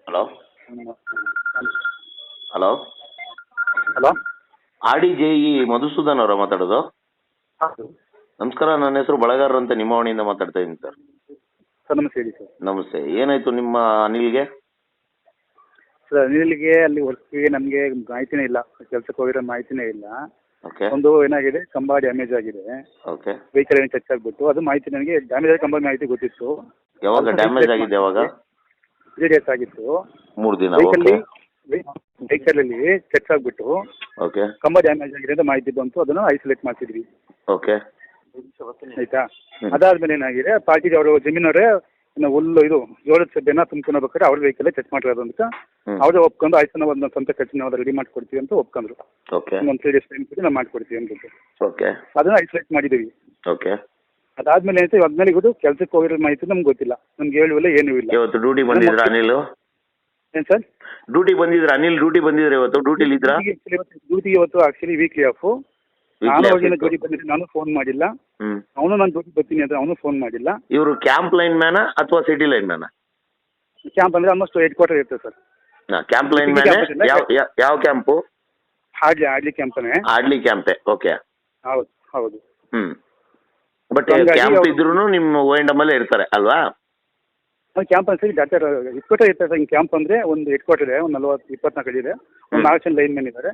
Hello hello hello. R D J E Madhusudan ಅವರ ಮಾತಾಡೋದು? ಹೌದು ನಮಸ್ಕಾರ, ನನ್ನ ಹೆಸರು ಬಳಗಾರರು ಅಂತ ನಿಮ್ಮವಣಿಯಿಂದ ಮಾತಾಡ್ತಾ ಇದ್ದೀನಿ ಸರ್. ಸರ್, ನಮಸ್ತೆ. ಹೇಳಿ ಸರ್. ನಮಸ್ತೆ. ಏನಾಯ್ತು ನಿಮ್ಮ ಅನಿಲ್ಗೆ? ಸರ್, ಅನಿಲ್ಗೆ ಅಲ್ಲಿ ವರ್ಕ್ಗೆ ನಮಗೆ ಮಾಹಿತಿನೇ ಇಲ್ಲ, ಕೆಲಸಕ್ಕೆ ಹೋಗಿರೋ ಮಾಹಿತಿನೇ ಇಲ್ಲ. ಓಕೆ ಒಂದು ಏನಾಗಿದೆ, ಕಂಬ ಡ್ಯಾಮೇಜ್ ಆಗಿದೆ, ಓಕೆ. ವೆಹಿಕಲ್ ಏನು ಟಚ್ ಆಗಿಬಿಟ್ಟು ಅದು ಮಾಹಿತಿ ನನಗೆ ಡ್ಯಾಮೇಜ್ ಆಗಿ ಕಂಬ ಮಾಹಿತಿ ಗೊತ್ತಿತ್ತು. ಯಾವಾಗ ಡ್ಯಾಮೇಜ್ ಆಗಿದೆ? ಯಾವಾಗ? 3 days ಆಗಿತ್ತು. 3 ದಿನ. ವೆಹಿಕಲಲ್ಲಿ ಟಚ್ ಆಗಿಬಿಟ್ಟು ಓಕೆ ಕಂಬ ಡ್ಯಾಮೇಜ್ ಆಗಿದೆ ಅಂತ ಮಾಹಿತಿ ಬಂತು. ಅದನ್ನು ಐಸೋಲೇಟ್ ಮಾಡ್ತಿದ್ವಿ. ಓಕೆ. ಆಯ್ತಾ? ಅದಾದ್ಮೇಲೆ ಏನಾಗಿದೆ, ಪಾರ್ಟಿಗೆ ಅವರು ಜಮೀನವರೇ ಹುಲ್ಲು ಇದು ಜೋಳದ ಸಡ್ಡೆನ ತುಂಬ್ಕೊಂಡು ಹೋಗ್ಬೇಕಾದ್ರೆ ಅವ್ರ ವೆಹಿಕಲ್ ಟಚ್ ಮಾಡಿರೋದು ಅಂತ ಅವರೇ ಒಪ್ಕೊಂಡು, ಆಯ್ತು ನಾವು ಒಂದು ಸ್ವಂತ ಖರ್ಚು ನಾವು ರೆಡಿ ಮಾಡ್ಕೊಡ್ತೀವಿ ಅಂತ ಒಪ್ಕೊಂಡ್ರು. ಓಕೆ. ಒಂದು 3 days ಟೈಮ್ ಕೊಟ್ಟು ನಾವು ಮಾಡ್ಕೊಡ್ತೀವಿ ಅಂತ. ಓಕೆ. ಅದನ್ನ ಐಸೋಲೇಟ್ ಮಾಡಿದ್ದೀವಿ. ಓಕೆ. ಅದಾದ್ಮೇಲೆ ಏನಾಯ್ತು, ಅದ್ಮೇಲೆ ಇವತ್ತು ಕೆಲಸಕ್ಕೆ ಹೋಗಿರೋ ಮಾಹಿತಿ ನಮ್ಗೆ ಗೊತ್ತಿಲ್ಲ, ನಮ್ಗೆ ಹೇಳುವಲ್ಲ ಏನೂ ಇಲ್ಲ. ಇವತ್ತು ಡ್ಯೂಟಿ ಬಂದಿದ್ರ ಅನಿಲ್? ಏನು ಸರ್? ಡ್ಯೂಟಿ ಬಂದಿದ್ರ ಅನಿಲ್? ಡ್ಯೂಟಿ ಬಂದಿದ್ರೆ ಇವತ್ತು? ಡ್ಯೂಟಿಲಿ ಇದ್ರ? ಡ್ಯೂಟಿಗೆ ಇವತ್ತು ಆಕ್ಚುಲಿ ವೀಕ್ಲಿ ಆಫ್. ನಾನು ಹೋಗಿನ ಡ್ಯೂಟಿ ಬಂದಿದ್ದೆ, ನಾನು ಫೋನ್ ಮಾಡಿಲ್ಲ. ಅವನು ನಾನು ಡ್ಯೂಟಿ ಬರ್ತೀನಿ ಅಂತ ಅವನು ಫೋನ್ ಮಾಡಿಲ್ಲ. ಇವರು ಕ್ಯಾಂಪ್ ಲೈನ್ ಮ್ಯಾನ ಅಥವಾ ಸಿಟಿ ಲೈನ್ ಮ್ಯಾನ? ಕ್ಯಾಂಪ್ ಅಂದ್ರೆ ಆಲ್ಮೋಸ್ಟ್ ಹೆಡ್ ಕ್ವಾರ್ಟರ್ ಇರ್ತದೆ ಸರ್. Camp line man. ಯಾವ ಕ್ಯಾಂಪು? ಆಡ್ಲಿ ಕ್ಯಾಂಪನೇ. ಆಡ್ಲಿ ಕ್ಯಾಂಪೇ. ಓಕೆ. ಹೌದು ಹೌದು. ಬಟ್ ಕ್ಯಾಂಪ್ ಇದ್ರು ನಿಮ್ಮ ಓ&ಎಂ ಅಲ್ಲೇ ಇರ್ತಾರೆ ಅಲ್ವಾ? ಕ್ಯಾಂಪ್ ಅನ್ಸರಿ ಡಾಕ್ಟರ್ ಹೆಡ್ ಕ್ವಾರ್ಟರ್ ಇರ್ತಾರೆ ಸರ್. ಕ್ಯಾಂಪ್ ಅಂದ್ರೆ ಒಂದು ಹೆಡ್ ಕ್ವಾರ್ಟರ್ ಇದೆ, ಒಂದು 24 ಇದೆ, ಒಂದು 4 ಜನ ಲೈನ್ ಮ್ಯಾನ್ ಇದ್ದಾರೆ.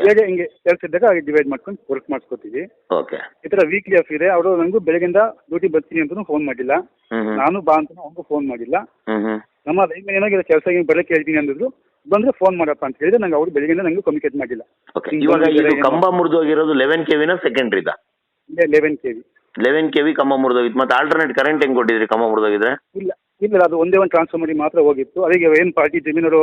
ಹೇಗೆ ಹಿಂಗೆ ಕೆಲಸ ಇದ್ದಾಗ ಡಿವೈಡ್ ಮಾಡ್ಕೊಂಡು ವರ್ಕ್ ಮಾಡಿಸ್ಕೊತೀವಿ. ಓಕೆ. ಈ ಥರ ವೀಕ್ಲಿ ಆಫ್ ಇದೆ. ಅವರು ನನಗೂ ಬೆಳಗ್ಗೆಯಿಂದ ಡ್ಯೂಟಿ ಬರ್ತೀನಿ ಅಂತಲೂ ಫೋನ್ ಮಾಡಿಲ್ಲ, ನಾನು ಬಾ ಅಂತ ಅವ್ರಿಗೂ ಫೋನ್ ಮಾಡಿಲ್ಲ. ನಮ್ಮ ಲೈನ್ ಮ್ಯಾನ್ ಏನಾಗಿದೆ, ಕೆಲಸ ಬರಕ್ಕೆ ಹೇಳ್ತೀನಿ ಅಂದಿದ್ರು. ಬಂದ್ರೆ ಫೋನ್ ಮಾಡಪ್ಪ ಅಂತ ಹೇಳಿದ್ರೆ ನಂಗೆ ಅವ್ರು ಬೆಳಗ್ಗೆಯಿಂದ ನಂಗೆ ಕಮ್ಯುನಿಕೇಟ್ ಮಾಡಿಲ್ಲ. ಇವಾಗ ಇದು ಕಂಬ ಮುರಿದೋಗಿರೋದು 11 kV ಸೆಕೆಂಡ್ರಿದ? 11 kV. 11 kV ಕಂಬ ಮುರಿದೋಗಿತ್ತು. ಮತ್ತೆ ಆಲ್ಟರ್ನೇಟ್ ಕರೆಂಟ್ ಹೆಂಗ್ ಕೊಟ್ಟಿದ್ರಿ ಕಂಬ ಮುರಿದೋಗಿದ್ರೆ? ಇಲ್ಲ ಇಲ್ಲ, ಅದು ಒಂದೇ ಒಂದು ಟ್ರಾನ್ಸ್ಫಾರ್ಮರ್ ಮಾತ್ರ ಹೋಗಿತ್ತು. ಅದಕ್ಕೆ ಏನು ಪಾರ್ಟಿ ಜಮೀನವರು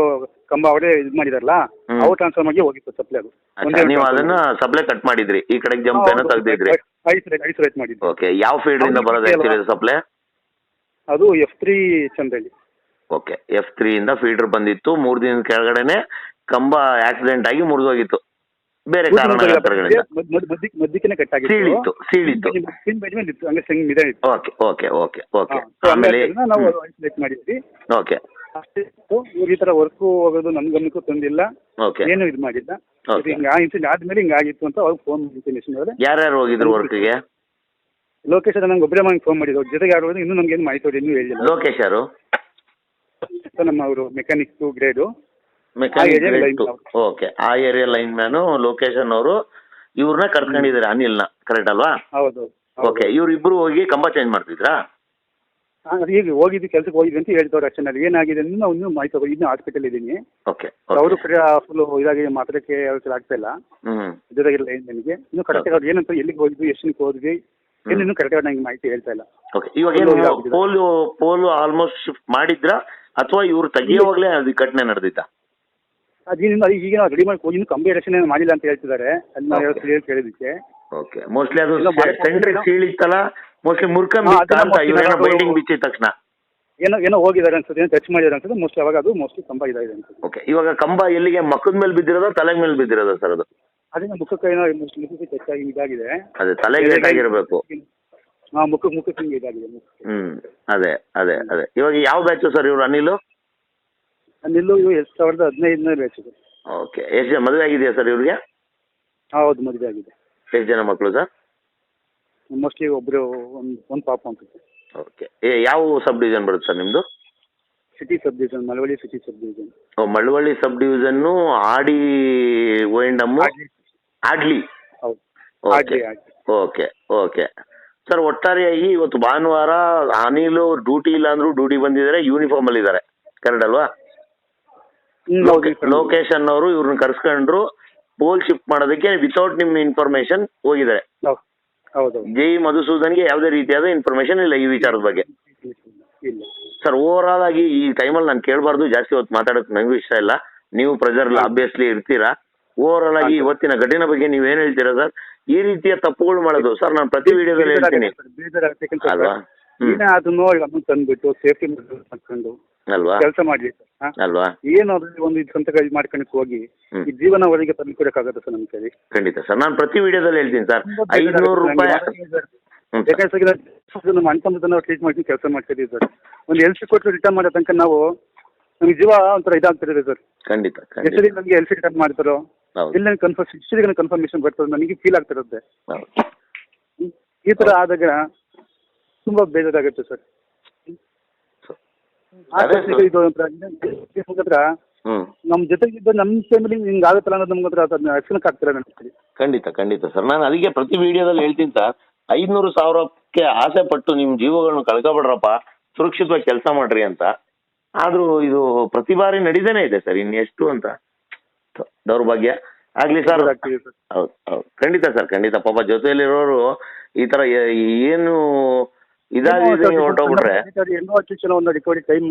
ಕಂಬ ಅವರೇ ಇದು ಮಾಡಿದಾರಲ್ಲ, ಅವ್ರ ಟ್ರಾನ್ಸ್ಫಾರ್ಮರ್ಗೆ ಹೋಗಿತ್ತು ಸಪ್ಲೈ. ಅದು ನೀವು ಅದನ್ನ ಸಪ್ಲೈ ಕಟ್ ಮಾಡಿದ್ರಿ, ಈ ಕಡೆಗೆ ಜಂಪ್ ಏನೋ ತೆಗ್ದಿದ್ರಿ? ಐಸೋಲೇಟ್ ಮಾಡಿದ್ವಿ. ಓಕೆ. ಯಾವ ಫೀಲ್ಡ್ ಇಂದ ಬರೋದು ಆಕ್ಚುಲಿ ಸಪ್ಲೈ? ಅದು F3 ಚಂದ್ರಳ್ಳಿ. ಓಕೆ. F3 ಇಂದ ಫೀಡರ್ ಬಂದಿತ್ತು. 3 ದಿನದ ಕೆಳಗಡೆನೆ ಕಂಬ ಆಕ್ಸಿಡೆಂಟ್ ಆಗಿ ಮುರಿದೋಗಿತ್ತು ಬೇರೆ ಕಾರಣಗಳಿಂದ. ಮಧ್ಯಕ್ಕೆ ಕಟ್ ಆಗಿತ್ತು, ಸೀಳಿತ್ತು. Okay okay okay okay. ಆಮೇಲೆ ನಾವು ಐಸೋಲೇಟ್ ಮಾಡಿದ್ವಿ. ಓಕೆ. ಅಷ್ಟೇ. ಇವ್ರು ಈ ತರ ವರ್ಕು ಹೋಗೋದು ನನ್ ಗಮನಕ್ಕೂ ತಂದಿಲ್ಲ, ಏನು ಇದು ಮಾಡಿಲ್ಲ. ಇನ್ಸಿಡೆಂಟ್ ಆದ್ಮೇಲೆ ಹಿಂಗಾಗಿತ್ತು ಅಂತ ಅವ್ರಿಗೆ ಫೋನ್ ಮಾಡಿದ್ದೀನಿ. ಯಾರ್ಯಾರು ಹೋಗಿದ್ರು ವರ್ಕ್ಗೆ? ಲೋಕೇಶ್ ನಂಗೆ ಒಬ್ಬರೇ ಮಾಡಿ ಫೋನ್ ಮಾಡಿದ್ರು. ಜೊತೆಗೆ ಯಾರು ಇನ್ನೂ ನಮ್ಗೆ ಏನು ಮಾಹಿತಿ ಇನ್ನೂ ಹೇಳಿಲ್ಲ. ಲೋಕೇಶ್ ಯಾರು? ನಮ್ಮ ಅವರು ಮೆಕ್ಯಾನಿಕ್ ಗ್ರೇಡು. ಓಕೆ. ಆ ಏರಿಯಾ ಲೈನ್ ಮ್ಯಾನು ಲೊಕೇಶನ್ ಅವರು ಇವ್ರನ್ನ ಕರ್ಕೊಂಡಿದ್ದಾರೆ, ಅನಿಲ್ನ. ಕರೆಕ್ಟ್ ಅಲ್ವಾ? ಹೌದು. ಓಕೆ. ಇವ್ರಿಬ್ರು ಹೋಗಿ ಕಂಬ ಚೇಂಜ್ ಮಾಡ್ತಿದ್ರಾ? ಈಗ ಹೋಗಿದ್ವಿ, ಕೆಲಸಕ್ಕೆ ಹೋಗಿದ್ವಿ ಅಂತ ಹೇಳ್ತವ್ರು ಅಷ್ಟೇ. ನನಗೆ ಏನಾಗಿದೆ ಅಂದ್ರೆ ನಾವು ಇನ್ನೂ ಮಾಹಿತಿ ಹೋಗಿ ಇನ್ನೂ ಹಾಸ್ಪಿಟಲ್ ಇದ್ದೀನಿ. ಓಕೆ. ಅವರು ಕಡೆ ಫುಲ್ ಇದಾಗಿ ಮಾತಾಡಕ್ಕೆ ಆಗ್ತಾ ಇಲ್ಲ. ಜೊತೆಗಿಲ್ಲ ನನಗೆ ಇನ್ನೂ ಕರೆಕ್ಟಾಗಿ ಅವ್ರು ಏನಂತ ಎಲ್ಲಿಗೆ ಹೋಗಿದ್ವಿ, ಎಷ್ಟಕ್ಕೆ ಹೋದ್ವಿ, ಇನ್ನೂ ಕರೆಕ್ಟಾಗಿ ನಂಗೆ ಮಾಹಿತಿ ಹೇಳ್ತಾ ಇಲ್ಲ. ಓಕೆ. ಇವಾಗ ಪೋಲು ಆಲ್ಮೋಸ್ಟ್ ಶಿಫ್ಟ್ ಮಾಡಿದ್ರಾ ಅಥವಾ ಇವ್ರು ತೆಗಿಯೋವಾಗಲೇ ಅದು ಘಟನೆ ನಡೆದಿತ್ತಾ? ಅದೇನಿಲ್ಲ, ಈಗ ನಾವು ರೆಡಿ ಮಾಡಿ ಇನ್ನು ಕಂಬಿ ಎಲೆಕ್ಷನ್ ಮಾಡಿಲ್ಲ ಅಂತ ಹೇಳ್ತಿದ್ದಾರೆ. ಅದನ್ನ ಕೇಳಿದಕ್ಕೆ ಓಕೆ. ಮೋಸ್ಟ್ಲಿ ಅದು ಸೆಂಟ್ರಿಗೆ ಸೀಳಿತ್ತಲ್ಲ, ಮೋಸ್ಟ್ಲಿ ಮುರ್ಕಂಬಿ ಬೈಂಡಿಂಗ್ ಬಿಚ್ಚಿದ ತಕ್ಷಣ ಏನೋ ಹೋಗಿದ್ದಾರೆ ಅನ್ಸುತ್ತೆ, ಏನೋ ಟಚ್ ಮಾಡಿದ್ದಾರೆ ಅನ್ಸುತ್ತೆ. ಮೋಸ್ಟ್ಲಿ ಅವಾಗ ಅದು ಮೋಸ್ಟ್ಲಿ ಕಂಬ ಇದಾಗಿದೆ ಅನ್ಸುತ್ತೆ. ಓಕೆ. ಇವಾಗ ಕಂಬ ಎಲ್ಲಿಗೆ, ಮಕ್ಕದ ಮೇಲೆ ಬಿದ್ದಿರೋದ ತಲೆ ಮೇಲೆ ಬಿದ್ದಿರೋದ ಸರ್? ಅದು ಅದೇ ಮುಖಕ್ಕೆ ಏನೋ ಮುಖಕ್ಕೆ ಟಚ್ ಆಗಿ ಇದಾಗಿದೆ. ಅದೇ ತಲೆಗೆ ಆಗಿರಬೇಕು. ಮುಖಕ್ಕೆ ಇದಾಗಿದೆ. ಅದೇ ಅದೇ ಅದೇ. ಇವಾಗ ಯಾವ ಬ್ಯಾಚು ಸರ್ ಇವರು ಅನಿಲ್? ಅನಿಲ್ 2015 ಬ್ಯಾಚ್. ಓಕೆ. ಎಷ್ಟು ಜನ ಮದುವೆ ಆಗಿದೆಯಾ ಸರ್ ಇವ್ರಿಗೆ? ಹೌದು, ಮದುವೆ ಆಗಿದೆ. ಎಷ್ಟು ಜನ ಮಕ್ಕಳು ಸರ್? ಮೋಸ್ಟ್ಲಿ ಒಬ್ರು ಒಂದು ಪಾಪ ಅನ್ಸುತ್ತೆ. ಓಕೆ. ಯಾವ ಸಬ್ ಡಿವಿಷನ್ ಬರುತ್ತೆ ಸರ್ ನಿಮ್ಮದು? City subdivision, Malavalli city subdivision. Malavalli sub ಡಿವಿಷನ್ನು ಆಡಿ ಓ&ಎಂ ಆಡ್ಲಿ. Okay okay okay sir. ಒಟ್ಟಾರೆಯಾಗಿ ಇವತ್ತು ಭಾನುವಾರ ಅನಿಲ್ ಡ್ಯೂಟಿ ಇಲ್ಲ ಅಂದ್ರೂ ಡ್ಯೂಟಿ ಬಂದಿದ್ದಾರೆ, ಯೂನಿಫಾರ್ಮ್ ಅಲ್ಲಿ ಇದ್ದಾರೆ. ಕರೆಕ್ಟ್ ಅಲ್ವಾ? ಲೊಕೇಶನ್ ಅವರು ಇವ್ರನ್ನ ಕರ್ಸ್ಕೊಂಡ್ರು ಪೋಲ್ ಶಿಫ್ಟ್ ಮಾಡೋದಕ್ಕೆ ವಿತೌಟ್ ನಿಮ್ಮ ಇನ್ಫಾರ್ಮೇಶನ್ ಹೋಗಿದ್ದಾರೆ. ಜೆ ಇ ಮಧುಸೂದನ್ಗೆ ಯಾವುದೇ ರೀತಿಯಾದ ಇನ್ಫಾರ್ಮೇಶನ್ ಇಲ್ಲ ಈ ವಿಚಾರದ ಬಗ್ಗೆ. ಸರ್, ಓವರ್ ಆಲ್ ಆಗಿ ಈ ಟೈಮಲ್ಲಿ ನಾನು ಕೇಳಬಾರ್ದು, ಜಾಸ್ತಿ ಹೊತ್ತು ಮಾತಾಡೋಕೆ ನನಗೂ ಇಷ್ಟ ಇಲ್ಲ. ನೀವು ಪ್ರೆಜರ್ ಆಬ್ವಿಯಸ್ಲಿ ಇರ್ತೀರಾ. ಓವರ್ ಆಲ್ ಆಗಿ ಇವತ್ತಿನ ಘಟನೆ ಬಗ್ಗೆ ನೀವೇನು ಹೇಳ್ತೀರಾ ಸರ್? ಈ ರೀತಿಯ ತಪ್ಪುಗಳು ಮಾಡೋದು ಸರ್, ನಾನು ಪ್ರತಿ ವಿಡಿಯೋದಲ್ಲಿ ಹೇಳ್ತೀನಿ ಅಲ್ವಾ? ಅದನ್ನು ತಂದ್ಬಿಟ್ಟು ಸೇಫ್ಟಿ ಮಾಡ್ಕೊಂಡು ಅಲ್ವಾ ಕೆಲಸ ಮಾಡಿ ಅಲ್ವಾ? ಏನಾದ್ರು ಒಂದು ಸ್ವಂತ ಮಾಡ್ಕೊಂಡು ಹೋಗಿ ಈ ಜೀವನವರೆಗೆ ತಂದು ಕೊಡಕ್ಕಾಗತ್ತೆ ಸರ್ ನಮ್ಮ ಕೈ? ಖಂಡಿತ ಸರ್, ನಾನು ಪ್ರತಿ ವಿಡಿಯೋದಲ್ಲಿ ಹೇಳ್ತೀನಿ ಸರ್. 500 ರೂಪಾಯಿ ನಮ್ಮ ಅಣ್ಣ ಟ್ರೀಟ್ ಮಾಡ್ಕೊಂಡು ಕೆಲಸ ಮಾಡ್ತಿದ್ದೀವಿ ಸರ್. ಒಂದು ಹೆಲ್ತ್ ಕೊಟ್ಟು ರಿಟರ್ನ್ ಮಾಡೋ ತನಕ ನಾವು ನಮ್ಗೆ ಜೀವ ಒಂಥರ ಇದಾಗ್ತಿದೆ ಸರ್. ಖಂಡಿತ ಖಂಡಿತ ಎಷ್ಟೇ ನನಗೆ ಎಲ್ ಸಿ ಕಟ್ ಮಾಡ್ತಾರೋ ಹೌದು ಇಲ್ಲ ಇಷ್ಟೇ ಕನ್ಫರ್ಮೇಶನ್ ಬರ್ತದೆ ನನಗೆ ಫೀಲ್ ಆಗ್ತಿರುತ್ತೆ. ಹೌದು ಈ ಥರ ಆದಾಗ ತುಂಬ ಬೇಜಾರಾಗುತ್ತೆ ಸರ್. ಅದೇ ಸರ್. ಇದು ಒಂಥರ ಹ್ಮ್ ನಮ್ಮ ಜೊತೆಗಿದ್ದ ನಮ್ಮ ಫ್ಯಾಮಿಲಿ ಹಿಂಗೆ ಆಗುತ್ತಲ್ಲ ಅನ್ನೋದು ನಮ್ಗೆ ಒಂಥರ ಅದನ್ನ ಅರ್ಶನಕ್ಕೆ ಆಗ್ತಿಲ್ಲ ನನಗೆ. ಖಂಡಿತ ಖಂಡಿತ ಸರ್. ನಾನು ಅದಕ್ಕೆ ಪ್ರತಿ ವಿಡಿಯೋದಲ್ಲಿ ಹೇಳ್ತೀನಿ ಸರ್, 500,000ಕ್ಕೆ ಆಸೆ ಪಟ್ಟು ನಿಮ್ಮ ಜೀವಗಳನ್ನ ಕಳ್ಕೊಬೇಡ್ರಪ್ಪ, ಸುರಕ್ಷಿತವಾಗಿ ಕೆಲಸ ಮಾಡ್ರಿ ಅಂತ. ಆದ್ರೂ ಇದು ಪ್ರತಿ ಬಾರಿ ನಡೀದೇನೆ ಇದೆ ಸರ್, ಇನ್ನೆಷ್ಟು ಅಂತ ದೌರ್ಭಾಗ್ಯ. ಆಗ್ಲಿ ಸರ್. ಹೌದು ಹೌದು ಖಂಡಿತ ಸರ್ ಖಂಡಿತ. ಪಾಪ ಜೊತೆಯಲ್ಲಿರೋರು ಈ ತರ ಏನು ಇದಾಗಿದೆ ಹೊರಟೋಗ್ಬಿಟ್ರೆ ಒಂದು ರಿಕವರಿ ಟೈಮ್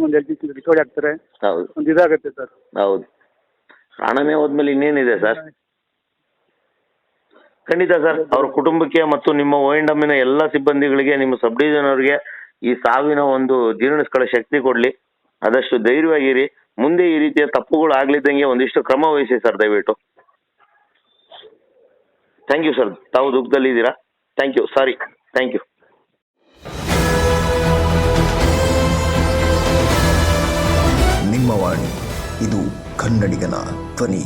ಒಂದು ರಿಕವರಿ ಆಗ್ತಾರೆ. ಹೌದು ಒಂದು ಇದಾಗುತ್ತೆ ಸರ್. ಹೌದು ಪ್ರಾಣನೇ ಹೋದ್ಮೇಲೆ ಇನ್ನೇನಿದೆ ಸರ್. ಖಂಡಿತ ಸರ್. ಅವ್ರ ಕುಟುಂಬಕ್ಕೆ ಮತ್ತು ನಿಮ್ಮ ONDMನ ಎಲ್ಲ ಸಿಬ್ಬಂದಿಗಳಿಗೆ, ನಿಮ್ಮ ಸಬ್ ಡಿವಿಷನ್ ಅವರಿಗೆ ಈ ಸಾವಿನ ಒಂದು ಜೀರ್ಣಿಸ್ಕೊಳ್ಳೋ ಶಕ್ತಿ ಕೊಡ್ಲಿ. ಆದಷ್ಟು ಧೈರ್ಯವಾಗಿರಿ. ಮುಂದೆ ಈ ರೀತಿಯ ತಪ್ಪುಗಳು ಆಗ್ಲಿದ್ದಂಗೆ ಒಂದಿಷ್ಟು ಕ್ರಮ ವಹಿಸಿ ಸರ್ ದಯವಿಟ್ಟು. Thank you sir. ತಾವು ದುಃಖದಲ್ಲಿದ್ದೀರಾ. Thank you. Sorry. Thank you. ನಿಮ್ಮ ವಾಣಿ, ಇದು ಕನ್ನಡಿಗನ ಧ್ವನಿ.